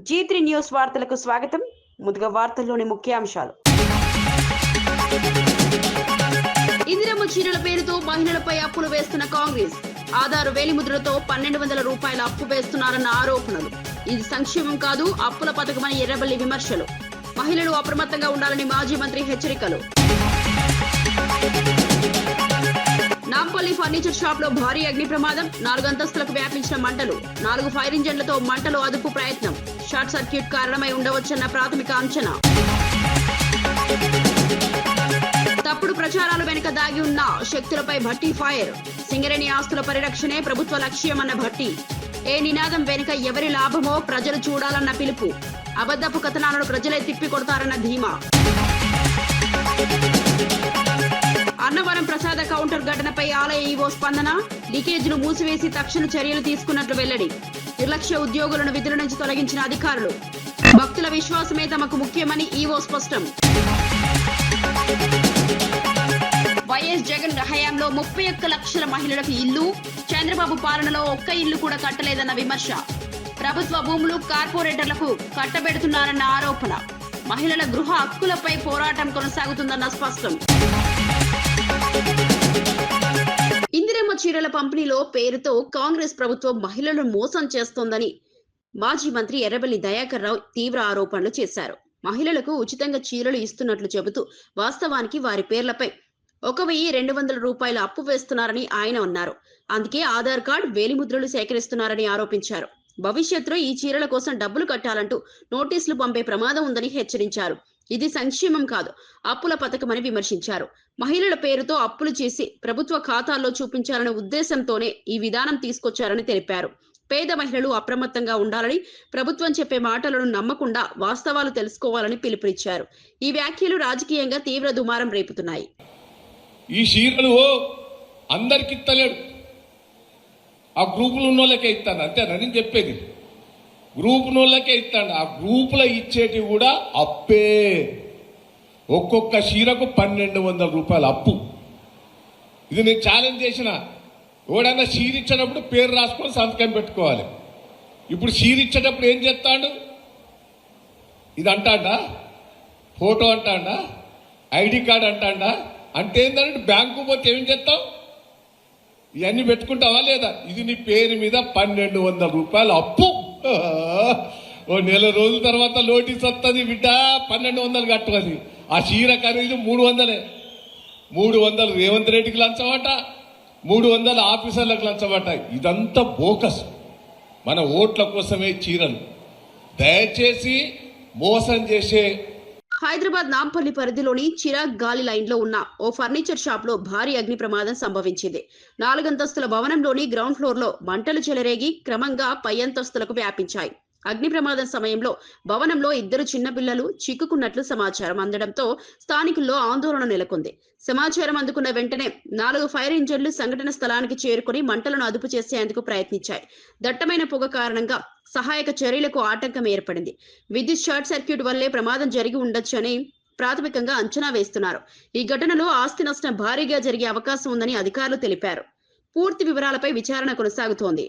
G3 news వార్తలకు స్వాగతం. ముందుగా వార్తల్లోని ముఖ్యాంశాలు. ఇందిరమ్మ చీరల పేరుతో మహిళలపై అప్పులు వేస్తున్న కాంగ్రెస్. ఆధారు వేలిముద్రతో 1200 రూపాయల అప్పు వేస్తున్నారన్న ఆరోపణలు. ఇది సంక్షేమం కాదు, అప్పుల పథకమని ఎర్రబెల్లి విమర్శలు. మహిళలు అప్రమత్తంగా ఉండాలని మాజీ మంత్రి హెచ్చరికలు. నాంపల్లి ఫర్నిచర్ షాప్ లో భారీ అగ్ని ప్రమాదం. 4 అంతస్తులకు వ్యాపించిన మంటలు. 4 ఫైర్ ఇంజన్లతో మంటలు అదుపు ప్రయత్నం. షార్ట్ సర్క్యూట్ కారణమై ఉండవచ్చన్న ప్రాథమిక అంచనా. తప్పుడు ప్రచారాలు వెనుక దాగి ఉన్న శక్తులపై భట్టి ఫైర్. సింగరేణి ఆస్తుల పరిరక్షణే ప్రభుత్వ లక్ష్యమన్న భట్టి. ఏ నినాదం వెనుక ఎవరి లాభమో ప్రజలు చూడాలన్న పిలుపు. అబద్ధపు కథనాలను ప్రజలే తిప్పికొడతారన్న ధీమా. అన్నవరం ప్రసాద కౌంటర్ ఘటనపై ఆలయ ఈవో స్పందన. లీకేజీలు మూసివేసి తక్షణ చర్యలు తీసుకున్నట్లు వెల్లడి. నిర్లక్ష్య ఉద్యోగులను విధుల నుంచి తొలగించిన అధికారులు. భక్తుల విశ్వాసమే తమకు ముఖ్యమని ఈవో స్పష్టం. వైఎస్ జగన్ హయాంలో 31 లక్షల మహిళలకు ఇల్లు. చంద్రబాబు పాలనలో ఒక్క ఇల్లు కూడా కట్టలేదన్న విమర్శ. ప్రభుత్వ భూములు కార్పొరేటర్లకు కట్టబెడుతున్నారన్న ఆరోపణ. మహిళల గృహ హక్కులపై పోరాటం కొనసాగుతుందన్న స్పష్టం. ఇందిరమ్మ చీరల పంపిణీలో పేరుతో కాంగ్రెస్ ప్రభుత్వం మహిళలను మోసం చేస్తోందని మాజీ మంత్రి ఎర్రబెల్లి దయాకర్ రావు తీవ్ర ఆరోపణలు చేశారు. మహిళలకు ఉచితంగా చీరలు ఇస్తున్నట్లు చెబుతూ వాస్తవానికి వారి పేర్లపై 1200 రూపాయల అప్పు వేస్తున్నారని ఆయన అన్నారు. అందుకే ఆధార్ కార్డు వేలిముద్రలు సేకరిస్తున్నారని ఆరోపించారు. భవిష్యత్తులో ఈ చీరల కోసం డబ్బులు కట్టాలంటూ నోటీసులు పంపే ప్రమాదం ఉందని హెచ్చరించారు. ఇది సంక్షేమం కాదు, అప్పుల పథకమని విమర్శించారు. మహిళల పేరుతో అప్పులు చేసి ప్రభుత్వ ఖాతాల్లో చూపించాలనే ఉద్దేశంతోనే ఈ విధానం తీసుకొచ్చారని తెలిపారు. పేద మహిళలు అప్రమత్తంగా ఉండాలని, ప్రభుత్వం చెప్పే మాటలను నమ్మకుండా వాస్తవాలు తెలుసుకోవాలని పిలుపునిచ్చారు. ఈ వ్యాఖ్యలు రాజకీయంగా తీవ్ర దుమారం రేపుతున్నాయి. ఈ చీరలు అందరికి ఇస్తలేడు, ఆ గ్రూపులు ఉన్న వాళ్ళకే ఇస్తాను అంతేనా నేను చెప్పేది. గ్రూప్ నోళ్ళకే ఇస్తాడు. ఆ గ్రూపులో ఇచ్చేటివి కూడా అప్పే. ఒక్కొక్క చీరకు 1200 రూపాయల అప్పు. ఇది నేను ఛాలెంజ్ చేసిన. ఎవడన్నా చీర ఇచ్చేటప్పుడు పేరు రాసుకొని సంతకం పెట్టుకోవాలి. ఇప్పుడు చీర ఇచ్చేటప్పుడు ఏం చేస్తాడు? ఇది అంటాడా, ఫోటో అంటాడా, ఐడి కార్డు అంటాడా? అంటే ఏంటంటే బ్యాంకు పోతే ఏం చేస్తావు? ఇవన్నీ పెట్టుకుంటావా లేదా? ఇది నీ పేరు మీద 1200 రూపాయల అప్పు. ఓ నెల రోజుల తర్వాత నోటీస్ వస్తుంది, బిడ్డ 1200 కట్టవాలి. ఆ చీర ఖరీదు 300. 300 రేవంత్ రెడ్డికి లంచమట, 300 ఆఫీసర్లకు లంచమట. ఇదంతా బోకస్. మన ఓట్ల కోసమే చీరలు. దయచేసి మోసం చేసే హైదరాబాద్ నాంపల్లి పరిధిలోని చిరాగ్ గాలి లైన్ లో ఉన్న ఓ ఫర్నిచర్ షాప్ లో భారీ అగ్ని ప్రమాదం సంభవించింది. 4 అంతస్తుల భవనంలోని గ్రౌండ్ ఫ్లోర్ లో మంటలు చెలరేగి క్రమంగా పై అంతస్తులకు వ్యాపించాయి. అగ్ని ప్రమాదం సమయంలో భవనంలో 2 చిన్నపిల్లలు చిక్కుకున్నట్లు సమాచారం అందడంతో స్థానికుల్లో ఆందోళన నెలకొంది. సమాచారం అందుకున్న వెంటనే 4 ఫైర్ ఇంజన్లు సంఘటన స్థలానికి చేరుకుని మంటలను అదుపు చేసేందుకు ప్రయత్నించాయి. దట్టమైన పొగ కారణంగా సహాయక చర్యలకు ఆటంకం ఏర్పడింది. విద్యుత్ షార్ట్ సర్క్యూట్ వల్లే ప్రమాదం జరిగి ఉండొచ్చని ప్రాథమికంగా అంచనా వేస్తున్నారు. ఈ ఘటనలో ఆస్తి నష్టం భారీగా జరిగే అవకాశం ఉందని అధికారులు తెలిపారు. పూర్తి వివరాలపై విచారణ కొనసాగుతోంది.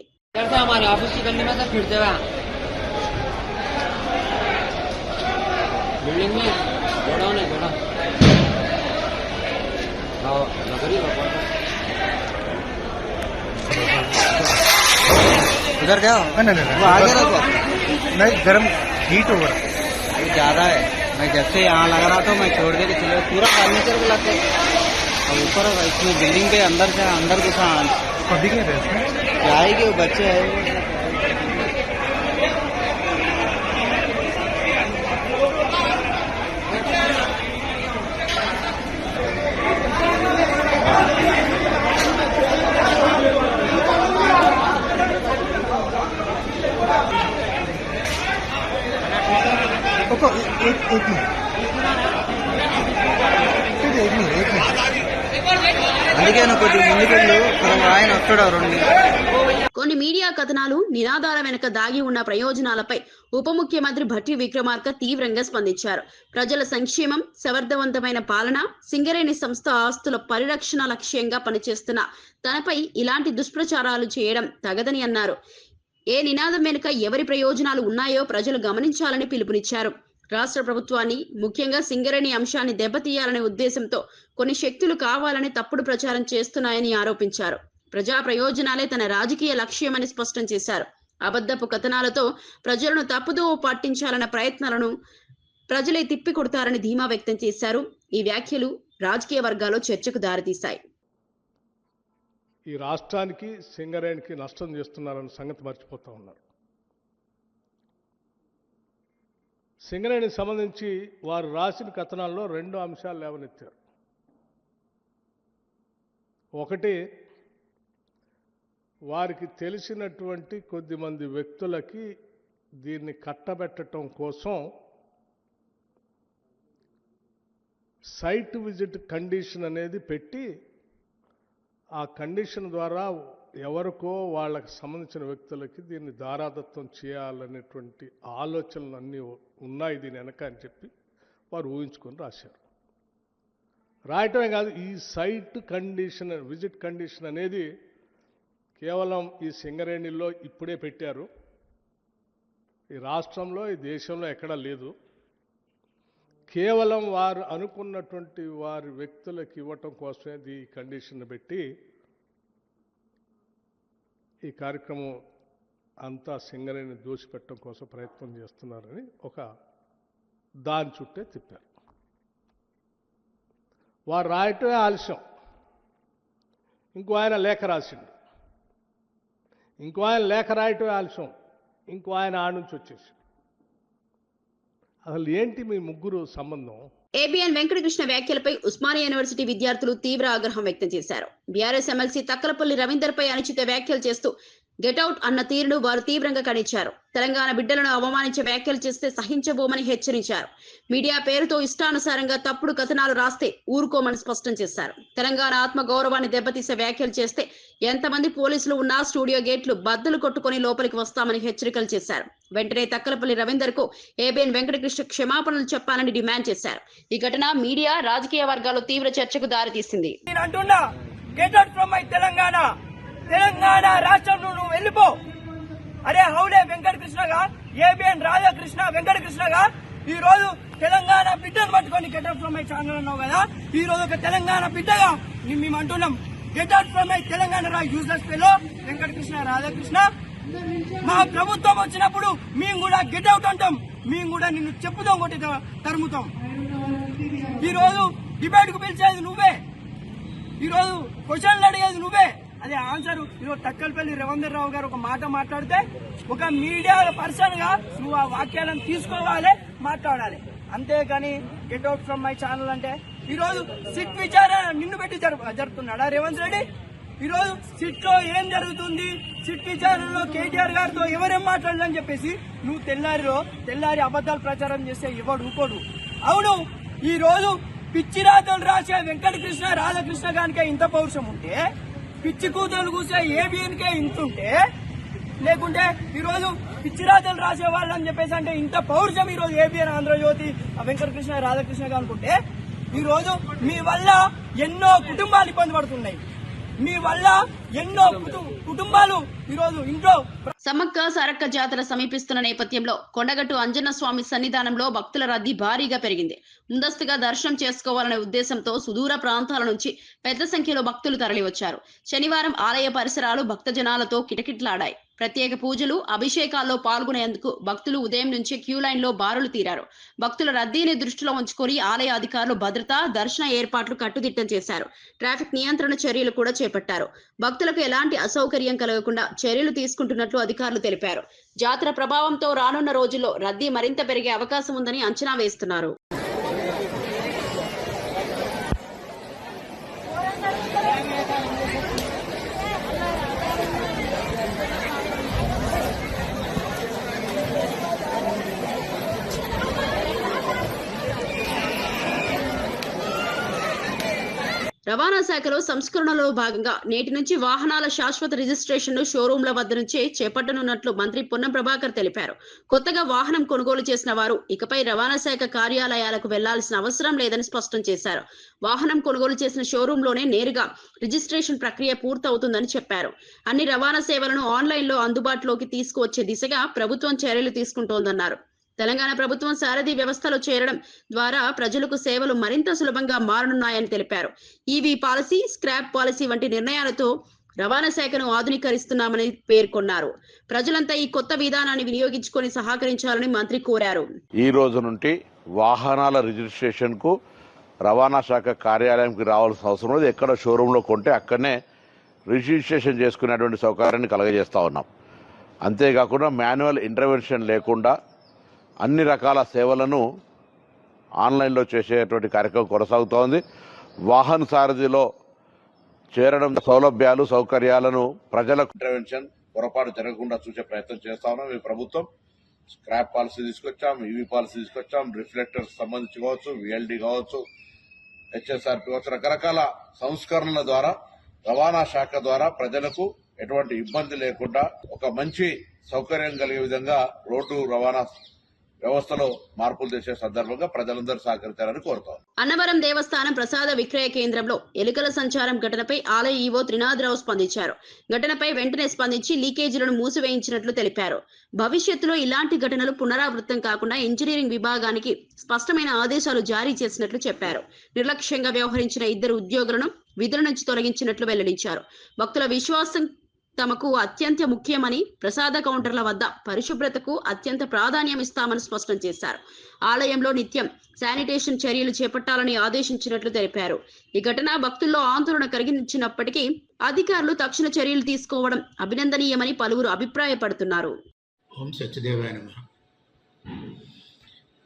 उधर जाओ। नहीं वो आगे रखो। नहीं गर्म हीट हो रहा है ज्यादा है। मैं जब से यहाँ लग रहा था मैं छोड़ के चले पूरा फर्नीचर को लग गया। अब ऊपर इसमें बिल्डिंग के अंदर से अंदर घुसा कभी क्या आएगी वो बच्चे है। కొన్ని మీడియా కథనాలు, నినాదాల వెనుక దాగి ఉన్న ప్రయోజనాలపై ఉప ముఖ్యమంత్రి భట్టి విక్రమార్క తీవ్రంగా స్పందించారు. ప్రజల సంక్షేమం, సమర్థవంతమైన పాలన, సింగరేణి సంస్థ ఆస్తుల పరిరక్షణ లక్ష్యంగా పనిచేస్తున్న తనపై ఇలాంటి దుష్ప్రచారాలు చేయడం తగదని అన్నారు. ఏ నినాదం వెనుక ఎవరి ప్రయోజనాలు ఉన్నాయో ప్రజలు గమనించాలని పిలుపునిచ్చారు. రాష్ట్ర ప్రభుత్వాన్ని, ముఖ్యంగా సింగరేణి అంశాన్ని దెబ్బతీయాలనే ఉద్దేశంతో కొన్ని శక్తులు కావాలని తప్పుడు ప్రచారం చేస్తున్నాయని ఆరోపించారు. ప్రజా ప్రయోజనాలే తన రాజకీయ లక్ష్యమని స్పష్టం చేశారు. అబద్ధపు కథనాలతో ప్రజలను తప్పుదోవ పట్టించాలన్న ప్రయత్నాలను ప్రజలే తిప్పికొడతారని ధీమా వ్యక్తం చేశారు. ఈ వ్యాఖ్యలు రాజకీయ వర్గాల్లో చర్చకు దారితీశాయి. ఈ రాష్ట్రానికి సింగరేణికి నష్టం చేస్తున్నారన్న సంగతి మర్చిపోతా ఉన్నారు. సింగరేణికి సంబంధించి వారు రాసిన కథనాల్లో 2 అంశాలు లేవనెత్తారు. ఒకటి, వారికి తెలిసినటువంటి కొద్దిమంది వ్యక్తులకి దీన్ని కట్టబెట్టడం కోసం సైట్ విజిట్ కండిషన్ అనేది పెట్టి, ఆ కండిషన్ ద్వారా ఎవరికో వాళ్ళకి సంబంధించిన వ్యక్తులకి దీన్ని దారాదత్తం చేయాలనేటువంటి ఆలోచనలు అన్నీ ఉన్నాయి దీని వెనక అని చెప్పి వారు ఊహించుకొని రాశారు. రాయటమే కాదు, ఈ సైట్ కండిషన్, విజిట్ కండిషన్ అనేది కేవలం ఈ సింగరేణిలో ఇప్పుడే పెట్టారు. ఈ రాష్ట్రంలో, ఈ దేశంలో ఎక్కడా లేదు. కేవలం వారు అనుకున్నటువంటి వారి వ్యక్తులకు ఇవ్వటం కోసమే ఈ కండిషన్ పెట్టి ఈ కార్యక్రమం అంతా సింగరేణిని దోషిపెట్టడం కోసం ప్రయత్నం చేస్తున్నారని ఒక దాని చుట్టే తిప్పారు. వారు రాయటమే ఆలస్యం. ఇంకో ఆయన లేఖ రాసిండు, ఇంకో ఆయన లేఖ రాయటమే ఆలస్యం, ఇంకో ఆయన ఆడ నుంచి వచ్చేసి. అసలు ఏంటి మీ ముగ్గురు సంబంధం? ఏబిఎన్ వెంకటకృష్ణ వ్యాఖ్యలపై ఉస్మానియా యూనివర్సిటీ విద్యార్థులు తీవ్ర ఆగ్రహం వ్యక్తం చేశారు. బీఆర్ఎస్ ఎమ్మెల్సీ తక్కలపల్లి రవీందర్ పై అనుచిత వ్యాఖ్యలు చేస్తూ గెటౌట్ అన్న తీరును వారు తీవ్రంగా ఖండించారు. తెలంగాణ బిడ్డలను అవమానించే వ్యాఖ్యలు చేస్తే సహించబోమని హెచ్చరించారు. మీడియా పేరుతో ఇష్టానుసారంగా తప్పుడు కథనాలు రాస్తే ఊరుకోమని స్పష్టం చేశారు. తెలంగాణ ఆత్మ గౌరవాన్ని దెబ్బతీసే వ్యాఖ్యలు చేస్తే ఎంతమంది పోలీసులు ఉన్నా స్టూడియో గేట్లు బద్దలు కొట్టుకుని లోపలికి వస్తామని హెచ్చరికలు చేశారు. వెంటనే తక్కలపల్లి రవీందర్ కు ఏబిఎన్ వెంకటకృష్ణ క్షమాపణలు చెప్పాలని డిమాండ్ చేశారు. ఈ ఘటన మీడియా, రాజకీయ వర్గాల్లో తీవ్ర చర్చకు దారితీసింది. తెలంగాణ రాష్ట్రం నువ్వు వెళ్ళిపో. అరే హౌలే వెంకటకృష్ణగా, ఏబిఎన్ రాధాకృష్ణ వెంకటకృష్ణగా ఈ రోజు తెలంగాణ బిడ్డను పట్టుకొని get out from my channel అన్నావు కదా. ఈ రోజు ఒక తెలంగాణ బిడ్డగా మేము అంటున్నాం, get out from my Telangana useless fellow Venkatakrishna Radhakrishna. మా ప్రభుత్వం వచ్చినప్పుడు మేము కూడా గెట్ అవుట్ అంటాం, మేము కూడా నిన్ను చెప్పుతాం, కొట్టి తరుముతాం. ఈ రోజు డిబేట్ కు పిలిచేది నువ్వే, ఈ రోజు క్వశ్చన్లు అడిగేది నువ్వే. అదే ఆన్సర్. ఈరోజు తక్కలపల్లి రవీందర్ రావు గారు ఒక మాట మాట్లాడితే ఒక మీడియా పర్సన్ గా నువ్వు ఆ వాక్యాలను తీసుకోవాలి, మాట్లాడాలి. అంతేకాని get out from my channel అంటే ఈరోజు సిట్ విచారణ నిన్ను పెట్టి జరుపుతున్నాడా రేవంత్ రెడ్డి? ఈరోజు సిట్ లో ఏం జరుగుతుంది, సిట్ విచారణలో కేటీఆర్ గారితో ఎవరేం మాట్లాడాలని చెప్పేసి నువ్వు తెల్లారి అబద్దాలు ప్రచారం చేస్తే ఎవడు ఊకోడు. అవును, ఈ రోజు పిచ్చి రాతలు రాసే వెంకటకృష్ణ రాధాకృష్ణ గారికే ఇంత పౌరుషం ఉంటే, పిచ్చి కూతురు కూసే ఏబిఎన్ కే ఇంతుంటే, లేకుంటే ఈరోజు పిచ్చి రాతలు రాసే వాళ్ళని చెప్పేసి అంటే ఇంత పౌరుషం ఈరోజు ఏబిఎన్ ఆంధ్రజ్యోతి వెంకటకృష్ణ రాధాకృష్ణ గారు అనుకుంటే, ఈరోజు మీ వల్ల ఎన్నో కుటుంబాలు ఇబ్బంది పడుతున్నాయి. మీ వల్ల ఎన్నో కుటుంబాలు ఈరోజు ఇంట్లో. సమ్మక్క సారక్క జాతర సమీపిస్తున్న నేపథ్యంలో కొండగట్టు అంజన్న స్వామి సన్నిధానంలో భక్తుల రద్దీ భారీగా పెరిగింది. ముందస్తుగా దర్శనం చేసుకోవాలనే ఉద్దేశంతో సుదూర ప్రాంతాల నుంచి పెద్ద సంఖ్యలో భక్తులు తరలివచ్చారు. శనివారం ఆలయ పరిసరాలు భక్తజనాలతో కిటకిటలాడాయి. ప్రత్యేక పూజలు, అభిషేకాల్లో పాల్గొనేందుకు భక్తులు ఉదయం నుంచి క్యూ లైన్ లో బారులు తీరారు. భక్తుల రద్దీని దృష్టిలో ఉంచుకొని ఆలయ అధికారులు భద్రతా, దర్శన ఏర్పాట్లు కట్టుదిట్టం చేశారు. ట్రాఫిక్ నియంత్రణ చర్యలు కూడా చేపట్టారు. భక్తులకు ఎలాంటి అసౌకర్యం కలగకుండా చర్యలు తీసుకుంటున్నట్లు అధికారులు తెలిపారు. జాతర ప్రభావంతో రానున్న రోజుల్లో రద్దీ మరింత పెరిగే అవకాశం ఉందని అంచనా వేస్తున్నారు. రవాణా శాఖలో సంస్కరణలో భాగంగా నేటి నుంచి వాహనాల శాశ్వత రిజిస్ట్రేషన్ ను షోరూంల వద్ద నుంచే చేపట్టనున్నట్లు మంత్రి పొన్నం ప్రభాకర్ తెలిపారు. కొత్తగా వాహనం కొనుగోలు చేసిన వారు ఇకపై రవాణా శాఖ కార్యాలయాలకు వెళ్లాల్సిన అవసరం లేదని స్పష్టం చేశారు. వాహనం కొనుగోలు చేసిన షోరూంలోనే నేరుగా రిజిస్ట్రేషన్ ప్రక్రియ పూర్తవుతుందని చెప్పారు. అన్ని రవాణా సేవలను ఆన్లైన్లో అందుబాటులోకి తీసుకువచ్చే దిశగా ప్రభుత్వం చర్యలు తీసుకుంటోందన్నారు. తెలంగాణ ప్రభుత్వం సారథి వ్యవస్థలో చేరడం ద్వారా ప్రజలకు సేవలు మరింత సులభంగా మారనున్నాయని తెలిపారు. ఈవీ పాలసీ, స్క్రాప్ పాలసీ వంటి నిర్ణయాలతో రవాణా శాఖను ఆధునీకరిస్తున్నామని పేర్కొన్నారు. ప్రజలంతా ఈ కొత్త విధానాన్ని వినియోగించుకొని సహకరించాలని మంత్రి కోరారు. ఈ రోజు నుండి వాహనాల రిజిస్ట్రేషన్ కు రవాణా శాఖ కార్యాలయంకి రావాల్సిన అవసరం లేదు. ఎక్కడ షోరూంలో కొంటే అక్కడనే రిజిస్ట్రేషన్ చేసుకునేటువంటి సౌకర్యాన్ని కలగజేస్తా ఉన్నాం. అంతేకాకుండా మాన్యువల్ ఇంటర్వెన్షన్ లేకుండా అన్ని రకాల సేవలను ఆన్లైన్లో చేసేటువంటి కార్యక్రమం కొనసాగుతోంది. వాహన సారథిలో చేరడం సౌలభ్యాలు, సౌకర్యాలను ప్రజలకు ఇంటర్వెన్షన్ పొరపాటు జరగకుండా చూసే ప్రయత్నం చేస్తా ఉన్నాం. ఈ ప్రభుత్వం స్క్రాప్ పాలసీ తీసుకొచ్చాం, ఈవీ పాలసీ తీసుకొచ్చాం, రిఫ్లెక్టర్స్ సంబంధించి కావచ్చు, విఎల్డి కావచ్చు, హెచ్ఎస్ఆర్పి కావచ్చు, రకరకాల సంస్కరణల ద్వారా రవాణా శాఖ ద్వారా ప్రజలకు ఎటువంటి ఇబ్బంది లేకుండా ఒక మంచి సౌకర్యం కలిగే విధంగా రోడ్డు రవాణా వ్యవస్థలో మార్పులు చేసే సందర్భంగా ప్రజలందరూ సహకరించాలని కోరుతాం. అన్నవరం దేవస్థానం ప్రసాద విక్రయ కేంద్రంలో ఎలుకల సంచారం ఘటనపై ఆలయ ఈవో త్రినాథరావు స్పందించారు. ఘటనపై వెంటనే స్పందించి లీకేజీలను మూసివేయించినట్లు తెలిపారు. భవిష్యత్తులో ఇలాంటి ఘటనలు పునరావృతం కాకుండా ఇంజనీరింగ్ విభాగానికి స్పష్టమైన ఆదేశాలు జారీ చేసినట్లు చెప్పారు. నిర్లక్ష్యంగా వ్యవహరించిన 2 ఉద్యోగులను విధుల నుంచి తొలగించినట్లు వెల్లడించారు. భక్తుల విశ్వాసం తమకు అత్యంత ముఖ్యమని, ప్రసాద కౌంటర్ల వద్ద పరిశుభ్రతకు అత్యంత ప్రాధాన్యం ఇస్తామని స్పష్టం చేశారు. ఆలయంలో నిత్యం శానిటేషన్ చర్యలు చేపట్టాలని ఆదేశించినట్లు తెలిపారు. ఈ ఘటన భక్తుల్లో ఆందోళన కలిగించినప్పటికీ అధికారులు తక్షణ చర్యలు తీసుకోవడం అభినందనీయమని పలువురు అభిప్రాయపడుతున్నారు. ఓం సత్యదేవాయ నమః.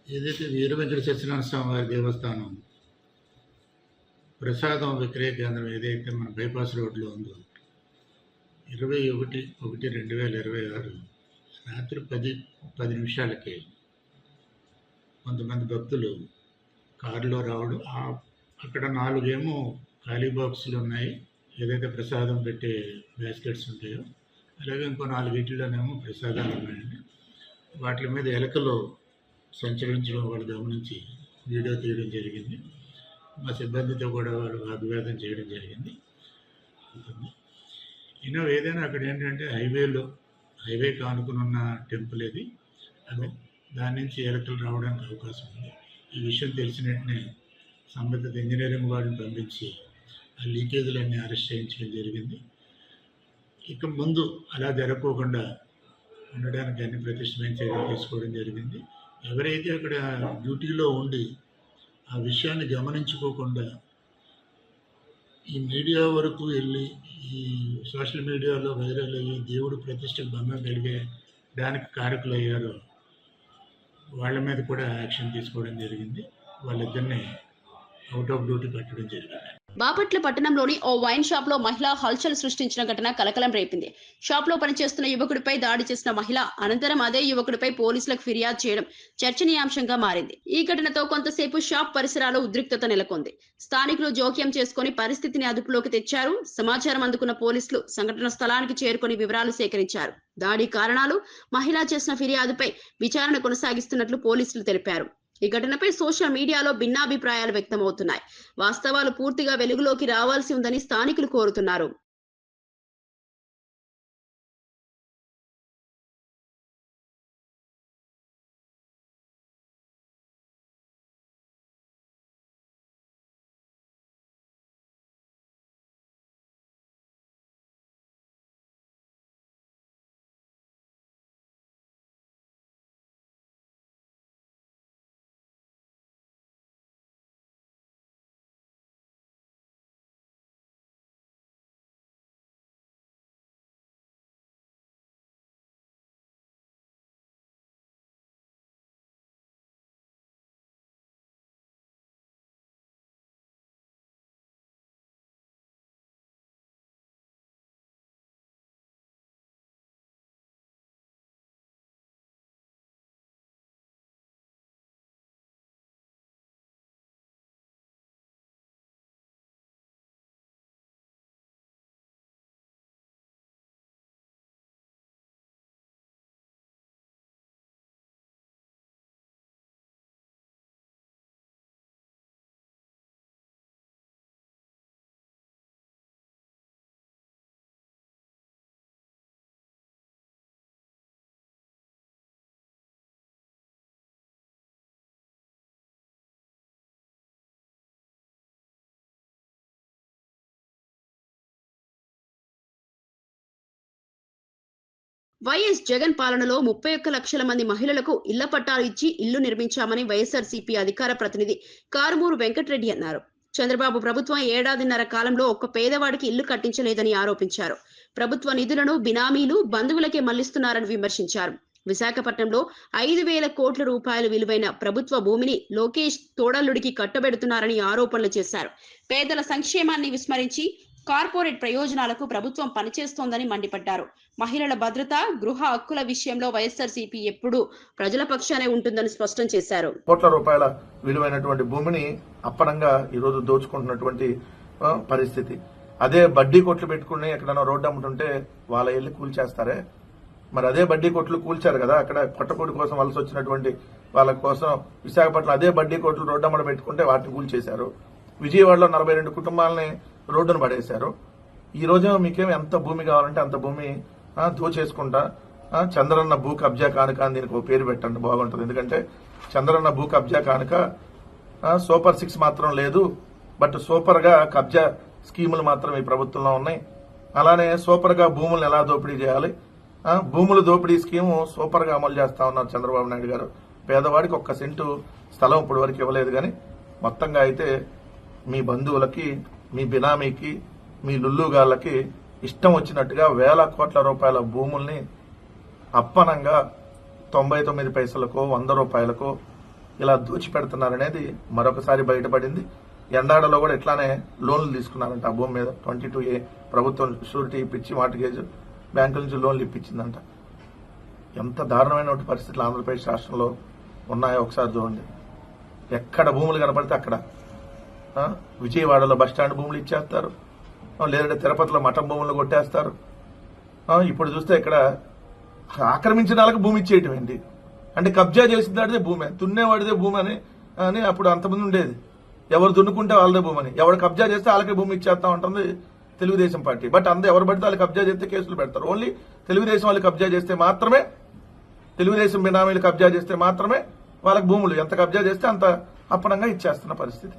ఏదైతే వీర వెంకట సత్యనారాయణ స్వామి వారి దేవస్థానం ప్రసాదం విక్రయ కేంద్రం ఏదైతే మన బైపాస్ రోడ్లో ఉందో 21/1/2026 రాత్రి 10 నిమిషాలకి కొంతమంది భక్తులు కారులో రావడం, అక్కడ 4 ఏమో ఖాళీ బాక్సులు ఉన్నాయి, ఏదైతే ప్రసాదం పెట్టే బాస్కెట్స్ ఉంటాయో, అలాగే ఇంకో 4 వీటిలోనేమో ప్రసాదాలు ఉన్నాయండి. వాటి మీద ఎలకలు సంచరించడం వాళ్ళు గమనించి వీడియో తీయడం జరిగింది. మా సిబ్బందితో కూడా వాళ్ళు వాగ్వాదం చేయడం జరిగింది. ఏదైనా అక్కడ ఏంటంటే హైవే కానుకుని ఉన్న టెంపుల్ ఇది. అది దాని నుంచి ఎలకలు రావడానికి అవకాశం ఉంది. ఈ విషయం తెలిసిన వెంటనే సంబంధిత ఇంజనీరింగ్ వారిని పంపించి ఆ లీకేజీలన్నీ అరెస్ట్ చేయించడం జరిగింది. ఇక ముందు అలా జరగకుండా ఉండడానికి అన్ని ప్రతిష్టమైన చర్యలు తీసుకోవడం జరిగింది. ఎవరైతే అక్కడ డ్యూటీలో ఉండి ఆ విషయాన్ని గమనించుకోకుండా ఈ మీడియా వరకు వెళ్ళి ఈ సోషల్ మీడియాలో వైరల్ అయ్యి దేవుడు ప్రతిష్టకు భంగం కలిగే దానికి కారకులయ్యారో వాళ్ళ మీద కూడా యాక్షన్ తీసుకోవడం జరిగింది. వాళ్ళిద్దరిని అవుట్ ఆఫ్ డ్యూటీ పెట్టడం జరిగింది. బాపట్ల పట్టణంలోని ఓ వైన్ షాప్ లో మహిళ హల్చల్ సృష్టించిన ఘటన కలకలం రేపింది. షాప్ లో పనిచేస్తున్న యువకుడిపై దాడి చేసిన మహిళ అనంతరం అదే యువకుడిపై పోలీసులకు ఫిర్యాదు చేయడం చర్చనీయాంశంగా మారింది. ఈ ఘటనతో కొంతసేపు షాప్ పరిసరాల్లో ఉద్రిక్తత నెలకొంది. స్థానికులు జోక్యం చేసుకుని పరిస్థితిని అదుపులోకి తెచ్చారు. సమాచారం అందుకున్న పోలీసులు సంఘటన స్థలానికి చేరుకుని వివరాలు సేకరించారు. దాడి కారణాలు, మహిళ చేసిన ఫిర్యాదుపై విచారణ కొనసాగిస్తున్నట్లు పోలీసులు తెలిపారు. ఈ ఘటనపై సోషల్ మీడియాలో భిన్నాభిప్రాయాలు వ్యక్తమవుతున్నాయి. వాస్తవాలు పూర్తిగా వెలుగులోకి రావాల్సి ఉందని స్థానికులు కోరుతున్నారు. వైఎస్ జగన్ పాలనలో 31 లక్షల మంది మహిళలకు ఇళ్ల పట్టాలు ఇచ్చి ఇల్లు నిర్మించామని వైఎస్ఆర్సీపీ అధికార ప్రతినిధి కారుమూరు వెంకటరెడ్డి అన్నారు. చంద్రబాబు ప్రభుత్వం ఏడాదిన్నర కాలంలో ఒక్క పేదవాడికి ఇల్లు కట్టించలేదని ఆరోపించారు. ప్రభుత్వ నిధులను బినామీలు, బంధువులకే మళ్లిస్తున్నారని విమర్శించారు. విశాఖపట్నంలో 5,000 కోట్ల రూపాయలు విలువైన ప్రభుత్వ భూమిని లోకేష్ తోడల్లుడికి కట్టబెడుతున్నారని ఆరోపణలు చేశారు. పేదల సంక్షేమాన్ని విస్మరించి కార్పొరేట్ ప్రయోజనాలకు ప్రభుత్వం పనిచేస్తోందని మండిపడ్డారు. మహిళల భద్రత, గృహ హక్కుల విషయంలో వైఎస్ఆర్సీపీ ఎప్పుడూ ప్రజల పక్షానే ఉంటుందని స్పష్టం చేశారు. కోట్ల రూపాయల విలువైనటువంటి భూమిని అప్పనంగా ఈరోజు దోచుకుంటున్నటువంటి పరిస్థితి. అదే బడ్డీ కొట్లు పెట్టుకుని ఎక్కడైనా రోడ్డు అమ్ముతుంటే వాళ్ళ ఇల్లు కూల్చేస్తారే, మరి అదే బడ్డీ కొట్లు కూల్చారు కదా. అక్కడ పొట్టకూడి కోసం వలస వచ్చినటువంటి వాళ్ళ కోసం విశాఖపట్నం అదే బడ్డీ కొట్లు రోడ్డు అమ్మడ పెట్టుకుంటే వాటిని కూల్చేశారు. విజయవాడలో 42 కుటుంబాలని రోడ్డును పడేశారు. ఈ రోజు మీకేం ఎంత భూమి కావాలంటే అంత భూమి దోచేసుకుంటా చంద్రన్న భూ కబ్జా కానుక అని దీనికి ఒక పేరు పెట్టండి, బాగుంటుంది. ఎందుకంటే చంద్రన్న భూ కబ్జా కానుక సూపర్ 6 మాత్రం లేదు, బట్ సూపర్ గా కబ్జా స్కీములు మాత్రం ఈ ప్రభుత్వంలో ఉన్నాయి. అలానే సూపర్ గా భూములను ఎలా దోపిడీ చేయాలి, భూముల దోపిడీ స్కీము సూపర్ గా అమలు చేస్తా ఉన్నారు చంద్రబాబు నాయుడు గారు. పేదవాడికి 1 సెంటు స్థలం ఇప్పటి వరకు ఇవ్వలేదు. కానీ మొత్తంగా అయితే మీ బంధువులకి, మీ బినామీకి, మీ లుల్లుగాళ్ళకి ఇష్టం వచ్చినట్టుగా వేల కోట్ల రూపాయల భూముల్ని అప్పనంగా 99 పైసలకో 100 రూపాయలకో ఇలా దోచిపెడుతున్నారనేది మరొకసారి బయటపడింది. ఎండాడలో కూడా ఇట్లానే లోన్లు తీసుకున్నారంట ఆ భూమి మీద. 22A ప్రభుత్వం షూరిటీ ఇప్పించి మార్టిగేజ్ బ్యాంకుల నుంచి లోన్లు ఇప్పించిందంట. ఎంత దారుణమైన పరిస్థితులు ఆంధ్రప్రదేశ్ రాష్ట్రంలో ఉన్నాయో ఒకసారి చూడండి. ఎక్కడ భూములు కనపడితే అక్కడ విజయవాడలో బస్టాండ్ భూములు ఇచ్చేస్తారు, లేదంటే తిరుపతిలో మఠం భూములు కొట్టేస్తారు. ఇప్పుడు చూస్తే ఇక్కడ ఆక్రమించిన వాళ్ళకి భూమి ఇచ్చేయటం ఏంటి అంటే కబ్జా చేసిన దాడితే భూమి, దున్నేవాడిదే భూమి అని అప్పుడు అంతమంది ఉండేది. ఎవరు దున్నుకుంటే వాళ్ళదే భూమి అని, ఎవరు కబ్జా చేస్తే వాళ్ళకే భూమి ఇచ్చేస్తా ఉంటుంది తెలుగుదేశం పార్టీ. బట్ ఎవరు పడితే వాళ్ళు కబ్జా చేస్తే కేసులు పెడతారు. ఓన్లీ తెలుగుదేశం వాళ్ళు కబ్జా చేస్తే మాత్రమే, తెలుగుదేశం బినామీలు కబ్జా చేస్తే మాత్రమే వాళ్ళకి భూములు ఎంత కబ్జా చేస్తే అంత అప్పనంగా ఇచ్చేస్తున్న పరిస్థితి.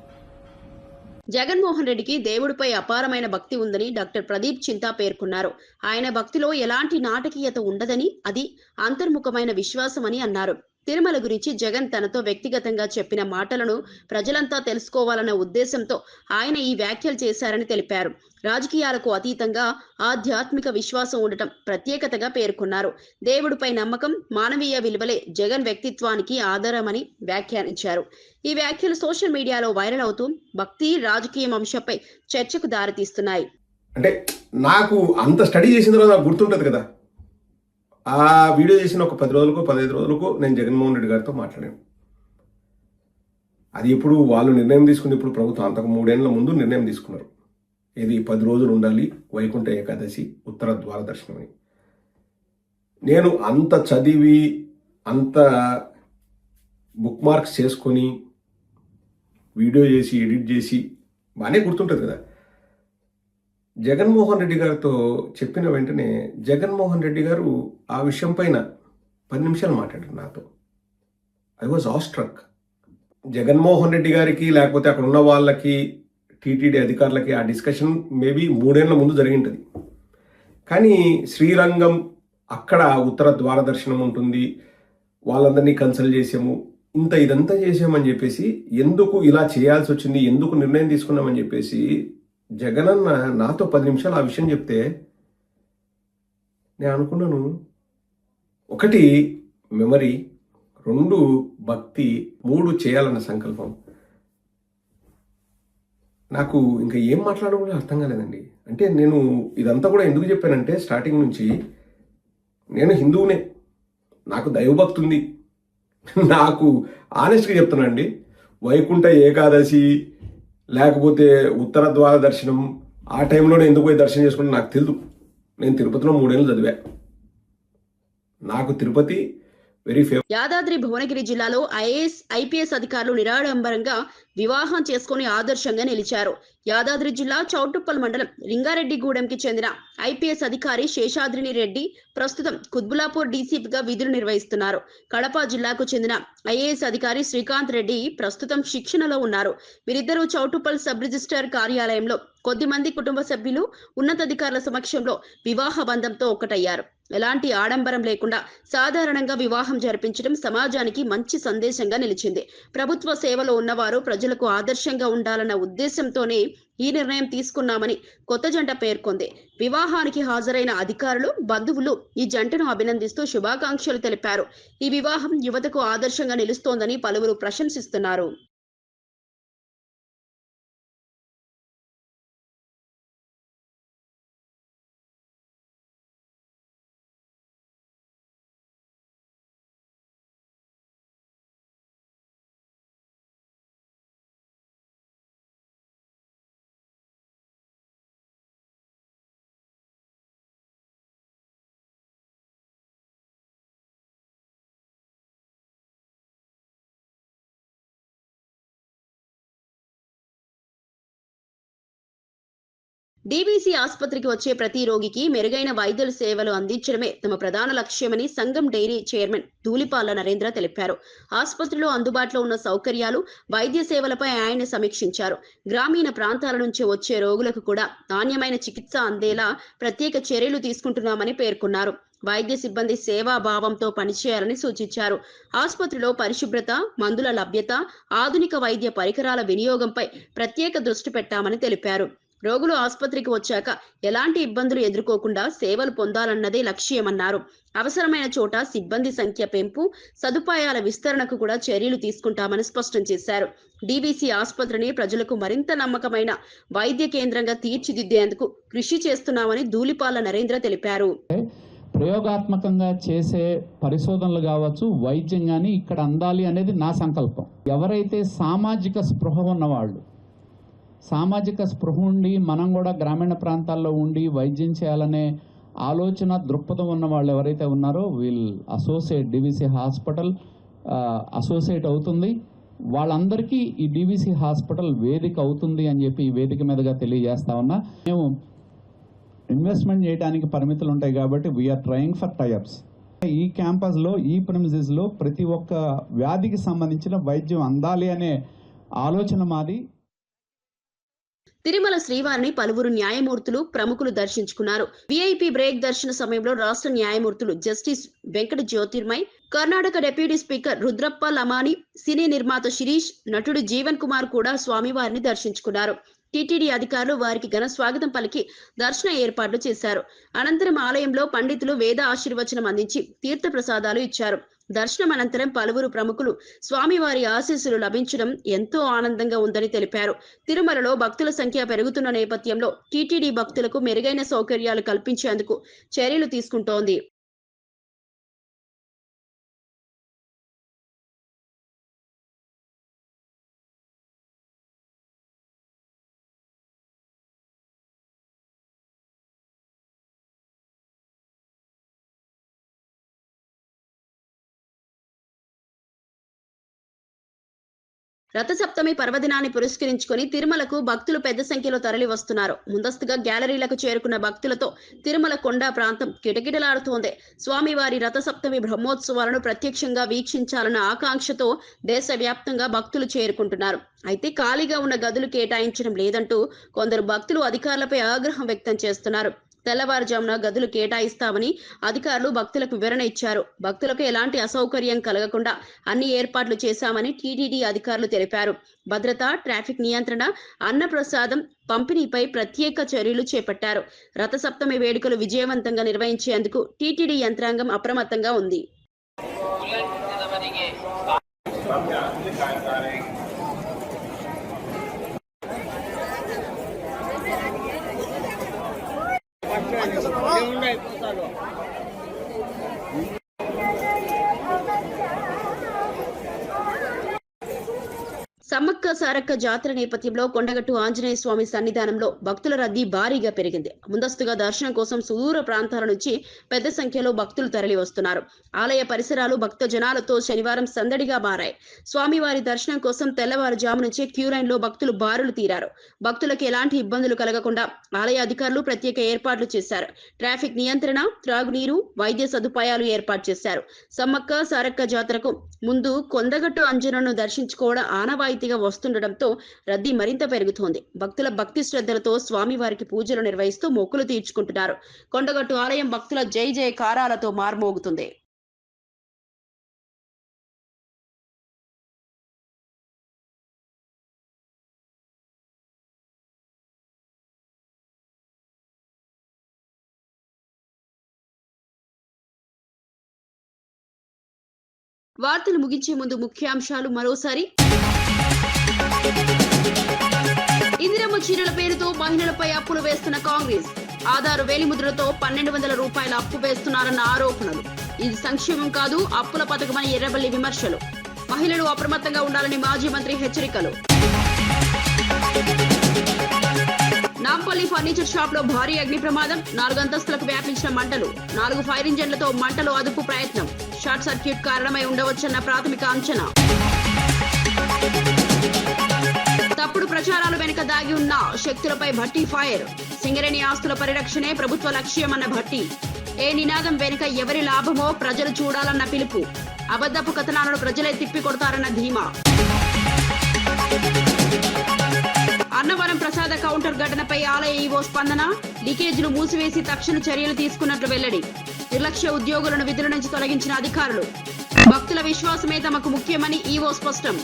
జగన్మోహన్ రెడ్డికి దేవుడిపై అపారమైన భక్తి ఉందని డాక్టర్ ప్రదీప్ చింతా పేర్కొన్నారు. ఆయన భక్తిలో ఎలాంటి నాటకీయత ఉండదని, అది అంతర్ముఖమైన విశ్వాసమని అన్నారు. తిరుమల గురించి జగన్ తనతో వ్యక్తిగతంగా చెప్పిన మాటలను ప్రజలంతా తెలుసుకోవాలన్న ఉద్దేశంతో ఆయన ఈ వ్యాఖ్యలు చేశారని తెలిపారు. రాజకీయాలకు అతీతంగా ఆధ్యాత్మిక విశ్వాసం ఉండటం ప్రత్యేకతగా పేర్కొన్నారు. దేవుడిపై నమ్మకం, మానవీయ విలువలే జగన్ వ్యక్తిత్వానికి ఆధారమని వ్యాఖ్యానించారు. ఈ వ్యాఖ్యలు సోషల్ మీడియాలో వైరల్ అవుతూ భక్తి, రాజకీయం అంశంపై చర్చకు దారితీస్తున్నాయి. అంటే నాకు అంత స్టడీ చేసిన తర్వాత నాకు గుర్తుంటది కదా, ఆ వీడియో చేసిన ఒక 10 రోజులకు 15 రోజులకు నేను జగన్మోహన్ రెడ్డి గారితో మాట్లాడాను. అది ఇప్పుడు వాళ్ళు నిర్ణయం తీసుకుంది, ఇప్పుడు ప్రభుత్వం అంతకు 3 ఏళ్ల ముందు నిర్ణయం తీసుకున్నారు. ఇది 10 రోజులు ఉండాలి వైకుంఠ ఏకాదశి, ఉత్తర ద్వార దర్శనం అని. నేను అంత చదివి అంత బుక్ మార్క్స్ చేసుకొని వీడియో చేసి ఎడిట్ చేసి బాగానే గుర్తుంటుంది కదా. జగన్మోహన్ రెడ్డి గారితో చెప్పిన వెంటనే జగన్మోహన్ రెడ్డి గారు ఆ విషయం పైన 10 నిమిషాలు మాట్లాడారు నాతో. I was awestruck. Jaganmohan Reddy గారికి లేకపోతే అక్కడ ఉన్న వాళ్ళకి, టీటీడీ అధికారులకి ఆ డిస్కషన్ మేబీ 3 ఏళ్ల ముందు జరిగింటుంది. కానీ శ్రీరంగం అక్కడ ఉత్తర ద్వార దర్శనం ఉంటుంది, వాళ్ళందరినీ కన్సల్ట్ చేసాము, ఇదంతా చేసామని చెప్పేసి, ఎందుకు ఇలా చేయాల్సి వచ్చింది, ఎందుకు నిర్ణయం తీసుకున్నామని చెప్పేసి జగనన్న నాతో 10 నిమిషాలు ఆ విషయం చెప్తే నేను అనుకున్నాను, 1 మెమరీ, 2 భక్తి, 3 చేయాలన్న సంకల్పం. నాకు ఇంకా ఏం మాట్లాడడం కూడా అర్థం కాలేదండి. అంటే నేను ఇదంతా కూడా ఎందుకు చెప్పానంటే, స్టార్టింగ్ నుంచి నేను హిందువునే, నాకు దైవభక్తి ఉంది. నాకు ఆనెస్ట్గా చెప్తానండి, వైకుంఠ ఏకాదశి లేకపోతే ఉత్తర ద్వార దర్శనం ఆ టైంలోనే ఎందుకు పోయి దర్శనం చేసుకుంటే నాకు తెలియదు. నేను తిరుపతిలో 3 ఏళ్ళు చదివా. నాకు తిరుపతి వెరీ ఫేవరెట్. యాదాద్రి భువనగిరి జిల్లాలో ఐపీఎస్ అధికారులు నిరాడంబరంగా వివాహం చేసుకుని ఆదర్శంగా నిలిచారు. యాదాద్రి జిల్లా చౌటుప్పల్ మండలం రింగారెడ్డిగూడెంకి చెందిన ఐపీఎస్ అధికారి శేషాద్రిని రెడ్డి ప్రస్తుతం కుత్బులాపూర్ డీసీపీగా విధులు నిర్వహిస్తున్నారు. కడప జిల్లాకు చెందిన ఐఏఎస్ అధికారి శ్రీకాంత్ రెడ్డి ప్రస్తుతం శిక్షణలో ఉన్నారు. వీరిద్దరూ చౌటుప్పల్ సబ్ రిజిస్ట్రార్ కార్యాలయంలో కొద్దిమంది కుటుంబ సభ్యులు ఉన్నతాధికారుల సమక్షంలో వివాహ బంధంతో ఒక్కటయ్యారు. ఎలాంటి ఆడంబరం లేకుండా సాధారణంగా వివాహం జరిపించడం సమాజానికి మంచి సందేశంగా నిలిచింది. ప్రభుత్వ సేవలో ఉన్నవారు ప్రజలకు ఆదర్శంగా ఉండాలన్న ఉద్దేశంతోనే ఈ నిర్ణయం తీసుకున్నామని కొత్త జంట పేర్కొంది. వివాహానికి హాజరైన అధికారులు, బంధువులు ఈ జంటను అభినందిస్తూ శుభాకాంక్షలు తెలిపారు. ఈ వివాహం యువతకు ఆదర్శంగా నిలుస్తోందని పలువురు ప్రశంసిస్తున్నారు. డీవీసీ ఆసుపత్రికి వచ్చే ప్రతి రోగికి మెరుగైన వైద్య సేవలు అందించడమే తమ ప్రధాన లక్ష్యమని సంఘం డైరీ చైర్మన్ ధూళిపాల నరేంద్ర తెలిపారు. ఆసుపత్రిలో అందుబాటులో ఉన్న సౌకర్యాలు, వైద్య సేవలపై ఆయన సమీక్షించారు. గ్రామీణ ప్రాంతాల నుంచి వచ్చే రోగులకు కూడా నాణ్యమైన చికిత్స అందేలా ప్రత్యేక చర్యలు తీసుకుంటున్నామని పేర్కొన్నారు. వైద్య సిబ్బంది సేవాభావంతో పనిచేయాలని సూచించారు. ఆసుపత్రిలో పరిశుభ్రత, మందుల లభ్యత, ఆధునిక వైద్య పరికరాల వినియోగంపై ప్రత్యేక దృష్టి పెట్టామని తెలిపారు. రోగులు ఆసుపత్రికి వచ్చాక ఎలాంటి ఇబ్బందులు ఎదుర్కోకుండా సేవలు పొందాలన్నదే లక్ష్యమన్నారు. అవసరమైన చోట సిబ్బంది సంఖ్య పెంపు, సదుపాయాల విస్తరణకు కూడా చర్యలు తీసుకుంటామని స్పష్టం చేశారు. డీవీసీ ఆసుపత్రిని ప్రజలకు మరింత నమ్మకమైన వైద్య కేంద్రంగా తీర్చిదిద్దేందుకు కృషి చేస్తున్నామని ధూళిపాల నరేంద్ర తెలిపారు. ప్రయోగాత్మకంగా చేసే పరిశోధనలు కావచ్చు, వైద్యం కానీ ఇక్కడ అందాలి అనేది నా సంకల్పం. ఎవరైతే సామాజిక స్పృహ ఉన్నవాళ్ళు, సామాజిక స్పృహ ఉండి మనం కూడా గ్రామీణ ప్రాంతాల్లో ఉండి వైద్యం చేయాలనే ఆలోచన దృక్పథం ఉన్న వాళ్ళు ఎవరైతే ఉన్నారో వీల్ అసోసియేట్ డీవీసీ హాస్పిటల్ అసోసియేట్ అవుతుంది. వాళ్ళందరికీ ఈ డీవీసీ హాస్పిటల్ వేదిక అవుతుంది అని చెప్పి ఈ వేదిక మీదుగా తెలియజేస్తా ఉన్నా. మేము ఇన్వెస్ట్మెంట్ చేయడానికి పరిమితులు ఉంటాయి కాబట్టి వీఆర్ ట్రయింగ్ ఫర్ టైఅప్స్. ఈ క్యాంపస్లో, ఈ ప్రిమిసెస్లో ప్రతి ఒక్క వ్యాధికి సంబంధించిన వైద్యం అందాలి అనే ఆలోచన మాది. తిరుమల శ్రీవారిని పలువురు న్యాయమూర్తులు, ప్రముఖులు దర్శించుకున్నారు. వీఐపీ బ్రేక్ దర్శన సమయంలో రాష్ట్ర న్యాయమూర్తులు justice Venkata Jyothirmai, Karnataka deputy speaker Rudrappa Lamani, cine నిర్మాత శిరీష్, నటుడు జీవన్ కుమార్ కూడా స్వామివారిని దర్శించుకున్నారు. టీటీడీ అధికారులు వారికి ఘన స్వాగతం పలికి దర్శన ఏర్పాట్లు చేశారు. అనంతరం ఆలయంలో పండితులు వేద ఆశీర్వచనం అందించి తీర్థ ప్రసాదాలు ఇచ్చారు. దర్శనం అనంతరం పలువురు ప్రముఖులు స్వామివారి ఆశీస్సులు లభించడం ఎంతో ఆనందంగా ఉందని తెలిపారు. తిరుమలలో భక్తుల సంఖ్య పెరుగుతున్న నేపథ్యంలో టీటీడీ భక్తులకు మెరుగైన సౌకర్యాలు కల్పించేందుకు చర్యలు తీసుకుంటోంది. రథసప్తమి పర్వదినాన్ని పురస్కరించుకొని తిరుమలకు భక్తులు పెద్ద సంఖ్యలో తరలి వస్తున్నారు. ముందస్తుగా గ్యాలరీలకు చేరుకున్న భక్తులతో తిరుమల కొండ ప్రాంతం కిటకిటలాడుతోంది. స్వామివారి రథసప్తమి బ్రహ్మోత్సవాలను ప్రత్యక్షంగా వీక్షించాలన్న ఆకాంక్షతో దేశవ్యాప్తంగా భక్తులు చేరుకుంటున్నారు. అయితే ఖాళీగా ఉన్న గదులు కేటాయించడం లేదంటూ కొందరు భక్తులు అధికారులపై ఆగ్రహం వ్యక్తం చేస్తున్నారు. తెల్లవారుజామున గదులు కేటాయిస్తామని అధికారులు భక్తులకు వివరణ ఇచ్చారు. భక్తులకు ఎలాంటి అసౌకర్యం కలగకుండా అన్ని ఏర్పాట్లు చేశామని టీటీడీ అధికారులు తెలిపారు. భద్రత, ట్రాఫిక్ నియంత్రణ, అన్నప్రసాదం పంపిణీపై ప్రత్యేక చర్యలు చేపట్టారు. రథసప్తమి వేడుకలు విజయవంతంగా నిర్వహించేందుకు టీటీడీ యంత్రాంగం అప్రమత్తంగా ఉంది. సమ్మక్క సారక్క జాతర నేపథ్యంలో కొండగట్టు ఆంజనేయ స్వామి సన్నిధానంలో భక్తుల రద్దీ భారీగా పెరిగింది. ముందస్తుగా దర్శనం కోసం సుదూర ప్రాంతాల నుంచి పెద్ద సంఖ్యలో భక్తులు తరలి వస్తున్నారు. ఆలయ పరిసరాలు భక్త జనాలతో శనివారం సందడిగా మారాయి. స్వామివారి దర్శనం కోసం తెల్లవారుజాము నుంచే క్యూ లైన్ లో భక్తులు బారులు తీరారు. భక్తులకు ఎలాంటి ఇబ్బందులు కలగకుండా ఆలయ అధికారులు ప్రత్యేక ఏర్పాట్లు చేశారు. ట్రాఫిక్ నియంత్రణ, త్రాగునీరు, వైద్య సదుపాయాలు ఏర్పాటు చేశారు. సమ్మక్క సారక్క జాతరకు ముందు కొండగట్టు అంజనను దర్శించుకోవడం ఆనవాయితీగా వస్తుంది. వస్తుండటంతో రద్దీ మరింత పెరుగుతోంది. భక్తుల భక్తి శ్రద్ధలతో స్వామివారికి పూజలు నిర్వహిస్తూ మొక్కులు తీర్చుకుంటున్నారు. కొండగట్టు ఆలయం భక్తుల జై జయకారాలతో మార్మోగుతుంది. వార్తలు ముగించే ముందు ముఖ్యాంశాలు మరోసారి. ఇందిరమ్మ చీరల పేరుతో మహిళలపై అప్పులు వేస్తున్న కాంగ్రెస్. ఆధారు వేలిముద్రతో 1200 రూపాయల అప్పు వేస్తున్నారన్న ఆరోపణలు. ఇది సంక్షేమం కాదు, అప్పుల పథకమని ఎర్రబెల్లి విమర్శలు. మహిళలు అప్రమత్తంగా ఉండాలని మాజీ మంత్రి హెచ్చరికలు. నాంపల్లి ఫర్నిచర్ షాప్ లో భారీ అగ్ని ప్రమాదం. 4 అంతస్తులకు వ్యాపించిన మంటలు. 4 ఫైర్ ఇంజన్లతో మంటలు అదుపు ప్రయత్నం. షార్ట్ సర్క్యూట్ కారణమై ఉండవచ్చన్న ప్రాథమిక అంచనా. తప్పుడు ప్రచారాల వెనుక దాగి ఉన్న శక్తులపై భట్టి ఫైర్. సింగరేణి ఆస్తుల పరిరక్షణే ప్రభుత్వ లక్ష్యమన్న భట్టి. ఏ నినాదం వెనుక ఎవరి లాభమో ప్రజలు చూడాలన్న పిలుపు. అబద్ధపు కథనాలను ప్రజలే తిప్పికొడతారన్న ధీమా. అన్నవరం ప్రసాద కౌంటర్ ఘటనపై ఆలయ ఈవో స్పందన. లీకేజీలు మూసివేసి తక్షణ చర్యలు తీసుకున్నట్లు వెల్లడి. నిర్లక్ష్య ఉద్యోగులను విధుల నుంచి తొలగించిన అధికారులు. భక్తుల విశ్వాసమే తమకు ముఖ్యమని ఈవో స్పష్టం.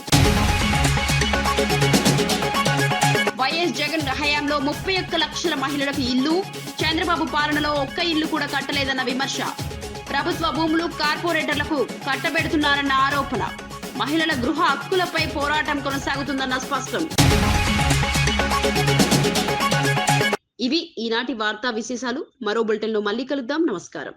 వైఎస్ జగన్ హయాంలో 31 లక్షల మహిళలకు ఇల్లు. చంద్రబాబు పాలనలో ఒక్క ఇల్లు కూడా కట్టలేదన్న విమర్శ. ప్రభుత్వ భూములు కార్పొరేటర్లకు కట్టబెడుతున్నారన్న ఆరోపణ. మహిళల గృహ హక్కులపై పోరాటం కొనసాగుతుందన్న స్పష్టం. ఇవి ఈనాటి వార్తా విశేషాలు. మరో బులెటిన్లో మళ్ళీ కలుద్దాం. నమస్కారం.